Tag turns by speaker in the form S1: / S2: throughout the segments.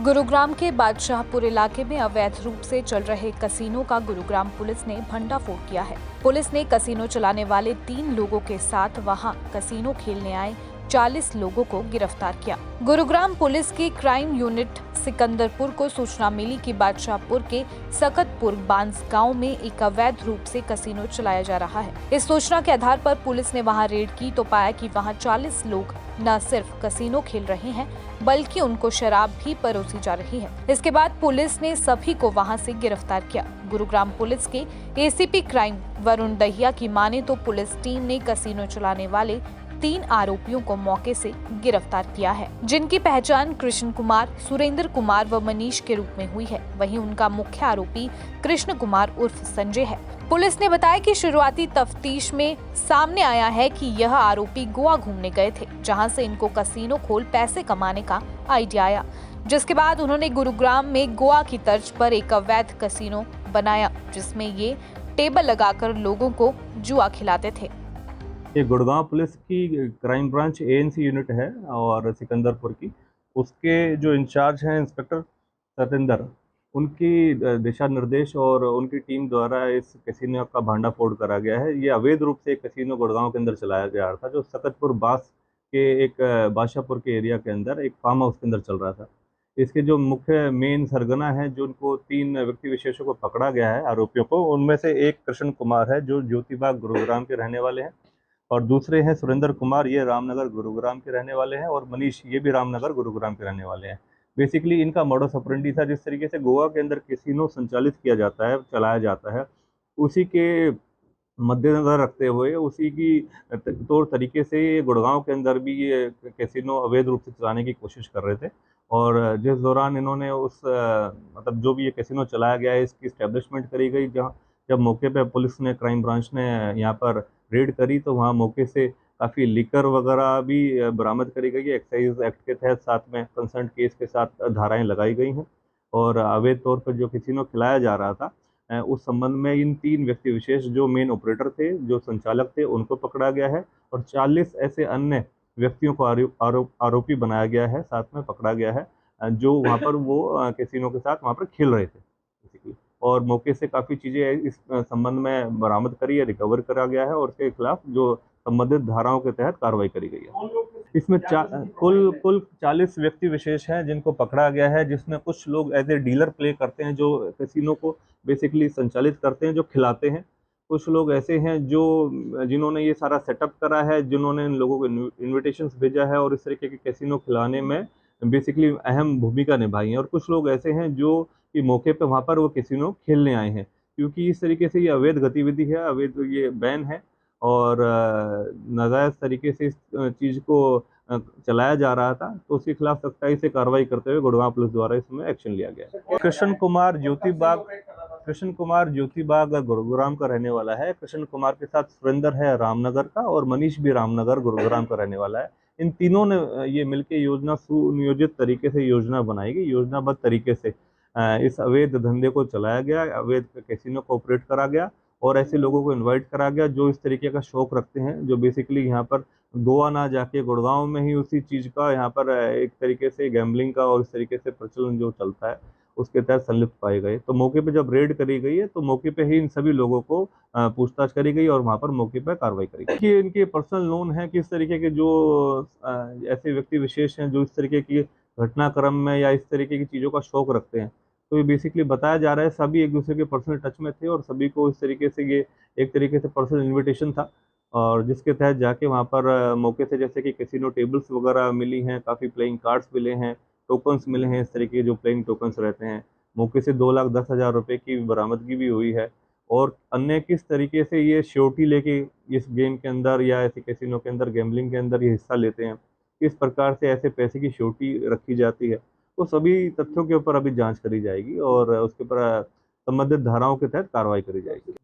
S1: गुरुग्राम के बादशाहपुर इलाके में अवैध रूप से चल रहे कसीनो का गुरुग्राम पुलिस ने भंडाफोड़ किया है। पुलिस ने कसीनो चलाने वाले 3 लोगों के साथ वहां कसीनो खेलने आए 40 लोगों को गिरफ्तार किया। गुरुग्राम पुलिस की क्राइम यूनिट सिकंदरपुर को सूचना मिली कि बादशाहपुर के सकतपुर बांस गांव में एक अवैध रूप से कसीनो चलाया जा रहा है। इस सूचना के आधार पर पुलिस ने वहां रेड की तो पाया कि वहां 40 लोग न सिर्फ कसीनो खेल रहे हैं बल्कि उनको शराब भी परोसी जा रही है। इसके बाद पुलिस ने सभी को वहां से गिरफ्तार किया। गुरुग्राम पुलिस के एसीपी क्राइम वरुण दहिया की माने तो पुलिस टीम ने कसीनो चलाने वाले 3 आरोपियों को मौके से गिरफ्तार किया है, जिनकी पहचान कृष्ण कुमार, सुरेंद्र कुमार व मनीष के रूप में हुई है। वहीं उनका मुख्य आरोपी कृष्ण कुमार उर्फ संजय है। पुलिस ने बताया कि शुरुआती तफ्तीश में सामने आया है कि यह आरोपी गोवा घूमने गए थे, जहां से इनको कसीनो खोल पैसे कमाने का आइडिया आया, जिसके बाद उन्होंने गुरुग्राम में गोवा की तर्ज पर एक अवैध कसीनो बनाया, जिसमें ये टेबल लगाकर लोगों को जुआ खिलाते थे।
S2: ये गुड़गांव पुलिस की क्राइम ब्रांच एएनसी यूनिट है और सिकंदरपुर की, उसके जो इंचार्ज हैं इंस्पेक्टर सतेंद्र, उनकी दिशा निर्देश और उनकी टीम द्वारा इस कैसीनो का भांडाफोड़ करा गया है। ये अवैध रूप से एक कैसीनो गुड़गांव के अंदर चलाया जा रहा था, जो सकतपुर बास के एक बादशाहपुर के एरिया के अंदर एक फार्म हाउस के अंदर चल रहा था। इसके जो मुख्य मेन सरगना हैं, जो उनको 3 व्यक्ति विशेषों को पकड़ा गया है आरोपियों को, उनमें से एक कृष्ण कुमार है जो ज्योतिबाग गुरुग्राम के रहने वाले हैं, और दूसरे हैं सुरेंद्र कुमार, ये रामनगर गुरुग्राम के रहने वाले हैं, और मनीष ये भी रामनगर गुरुग्राम के रहने वाले हैं। बेसिकली इनका मोडस ऑपरेंडी था, जिस तरीके से गोवा के अंदर कैसीनो संचालित किया जाता है, चलाया जाता है, उसी के मद्देनजर रखते हुए, उसी की तौर तरीके से ये गुड़गांव के अंदर भी ये कैसीनो अवैध रूप से चलाने की कोशिश कर रहे थे। और जिस दौरान इन्होंने मतलब जो भी ये कैसीनो चलाया गया है, इसकी इस्टेब्लिशमेंट करी गई, जहाँ जब मौके पे पुलिस ने, क्राइम ब्रांच ने यहाँ पर रेड करी, तो वहाँ मौके से काफ़ी लिकर वगैरह भी बरामद करी गई है। एक्साइज एक्ट के तहत साथ में कंसर्न केस के साथ धाराएं लगाई गई हैं, और अवैध तौर पर जो कैसीनो खिलाया जा रहा था, उस संबंध में इन 3 व्यक्ति विशेष जो मेन ऑपरेटर थे, जो संचालक थे, उनको पकड़ा गया है, और 40 ऐसे अन्य व्यक्तियों को आरोपी बनाया गया है, साथ में पकड़ा गया है, जो वहाँ पर वो कैसीनो के साथ वहाँ पर खेल रहे थे बेसिकली। और मौके से काफ़ी चीज़ें इस संबंध में बरामद करी है, रिकवर करा गया है, और उसके खिलाफ जो संबंधित धाराओं के तहत कार्रवाई करी गई है। इसमें कुल 40 व्यक्ति विशेष हैं जिनको पकड़ा गया है, जिसमें कुछ लोग एज ए डीलर प्ले करते हैं, जो कैसीनो को बेसिकली संचालित करते हैं, जो खिलाते हैं। कुछ लोग ऐसे हैं जिन्होंने ये सारा सेटअप करा है, जिन्होंने इन लोगों को इन्विटेशंस भेजा है और इस तरीके के कैसीनो खिलाने में बेसिकली अहम भूमिका निभाई है। और कुछ लोग ऐसे हैं जो कि मौके पे वहाँ पर वो कैसीनो खेलने आए हैं, क्योंकि इस तरीके से ये अवैध गतिविधि है, अवैध ये बैन है, और नाजायज़ तरीके से इस चीज़ को चलाया जा रहा था, तो उसके खिलाफ सख्ताई से कार्रवाई करते हुए गुड़गांव पुलिस द्वारा इसमें एक्शन लिया गया है। कृष्ण कुमार ज्योतिबाग गुरुग्राम का रहने वाला है। कृष्ण कुमार के साथ सुरेंद्र है रामनगर का, और मनीष भी रामनगर गुरुग्राम का रहने वाला है। इन तीनों ने ये मिलकर योजना सुनियोजित तरीके से योजना बनाई गई, योजनाबद्ध तरीके से इस अवैध धंधे को चलाया गया, अवैध कैसीनो को ऑपरेट करा गया, और ऐसे लोगों को इनवाइट करा गया जो इस तरीके का शौक रखते हैं, जो बेसिकली यहाँ पर गोवा ना जाके गुड़गांव में ही उसी चीज़ का यहाँ पर एक तरीके से गैम्बलिंग का और इस तरीके से प्रचलन जो चलता है, उसके तहत संलिप्त पाए गए। तो मौके पे जब रेड करी गई है, तो मौके पे ही इन सभी लोगों को पूछताछ करी गई, और वहाँ पर मौके पर कार्रवाई करी गई। कि इनके पर्सनल नोन है कि इस तरीके के जो ऐसे व्यक्ति विशेष हैं जो इस तरीके की घटनाक्रम में या इस तरीके की चीज़ों का शौक रखते हैं, तो ये बेसिकली बताया जा रहा है सभी एक दूसरे के पर्सनल टच में थे, और सभी को इस तरीके से ये एक तरीके से पर्सनल इन्विटेशन था, और जिसके तहत जाके वहाँ पर मौके से जैसे कि कैसीनो टेबल्स वगैरह मिली हैं, काफ़ी प्लेइंग कार्ड्स मिले हैं, टोकन्स मिले हैं, इस तरीके के जो प्लेइंग टोकन्स रहते हैं। मौके से 2,10,000 रुपये की बरामदगी भी हुई है, और अन्य किस तरीके से ये श्योरिटी लेके इस गेम के अंदर या ऐसे कैसीनो के अंदर गैम्बलिंग के अंदर ये हिस्सा लेते हैं, किस प्रकार से ऐसे पैसे की श्योरिटी रखी जाती है, तो सभी तथ्यों के ऊपर अभी जांच करी जाएगी, और उसके ऊपर संबंधित धाराओं के तहत कार्रवाई करी जाएगी।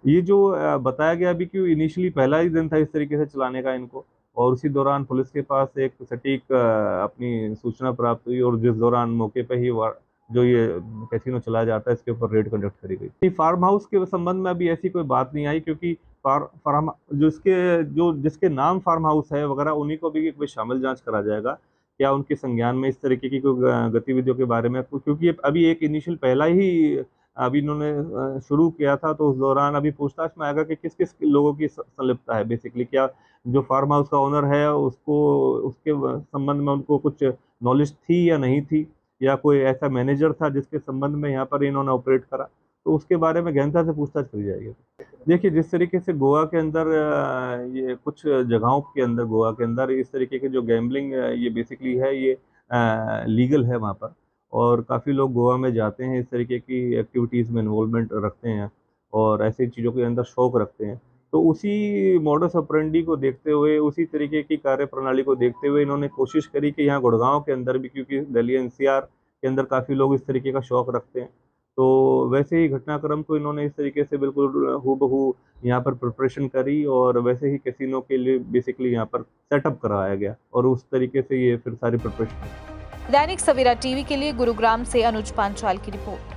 S2: ये जो बताया गया अभी कि इनिशियली पहला ही दिन था इस तरीके से चलाने का इनको, और उसी दौरान पुलिस के पास एक सटीक अपनी सूचना प्राप्त हुई, और जिस दौरान मौके पर ही जो ये कैसीनो चलाया जाता है, इसके ऊपर रेड कंडक्ट करी गई। फार्म हाउस के संबंध में अभी ऐसी कोई बात नहीं आई, क्योंकि फार्म जिसके नाम फार्म हाउस है वगैरह, उन्हीं को भी एक शामिल जांच करा जाएगा क्या उनके संज्ञान में इस तरीके की कोई गतिविधियों के बारे में, क्योंकि अभी एक इनिशियल पहला ही अभी इन्होंने शुरू किया था, तो उस दौरान अभी पूछताछ में आएगा कि किस-किस लोगों की संलिप्तता है बेसिकली। क्या जो फार्म हाउस का ओनर है उसको उसके संबंध में उनको कुछ नॉलेज थी या नहीं थी, या कोई ऐसा मैनेजर था जिसके संबंध में यहाँ पर इन्होंने ऑपरेट करा, तो उसके बारे में गहनता से पूछताछ करी जाएगी। देखिए, जिस तरीके से गोवा के अंदर ये कुछ जगहों के अंदर गोवा के अंदर इस तरीके के जो गैम्बलिंग ये बेसिकली है, ये लीगल है वहाँ पर, और काफ़ी लोग गोवा में जाते हैं, इस तरीके की एक्टिविटीज़ में इन्वॉल्वमेंट रखते हैं और ऐसी चीज़ों के अंदर शौक रखते हैं। तो उसी मॉडस ऑपरेंडी को देखते हुए, उसी तरीके की कार्यप्रणाली को देखते हुए इन्होंने कोशिश करी कि यहाँ गुड़गाँव के अंदर भी, क्योंकि दिल्ली एनसीआर के अंदर काफ़ी लोग इस तरीके का शौक रखते हैं, तो वैसे ही घटनाक्रम को इन्होंने इस तरीके से बिल्कुल हूबहू यहाँ पर प्रिपरेशन करी और वैसे ही कैसीनो के लिए बेसिकली यहाँ पर सेटअप करवाया गया और उस तरीके से ये फिर सारी प्रिपरेशन।
S1: दैनिक सवेरा टीवी के लिए गुरुग्राम से अनुज पांचाल की रिपोर्ट।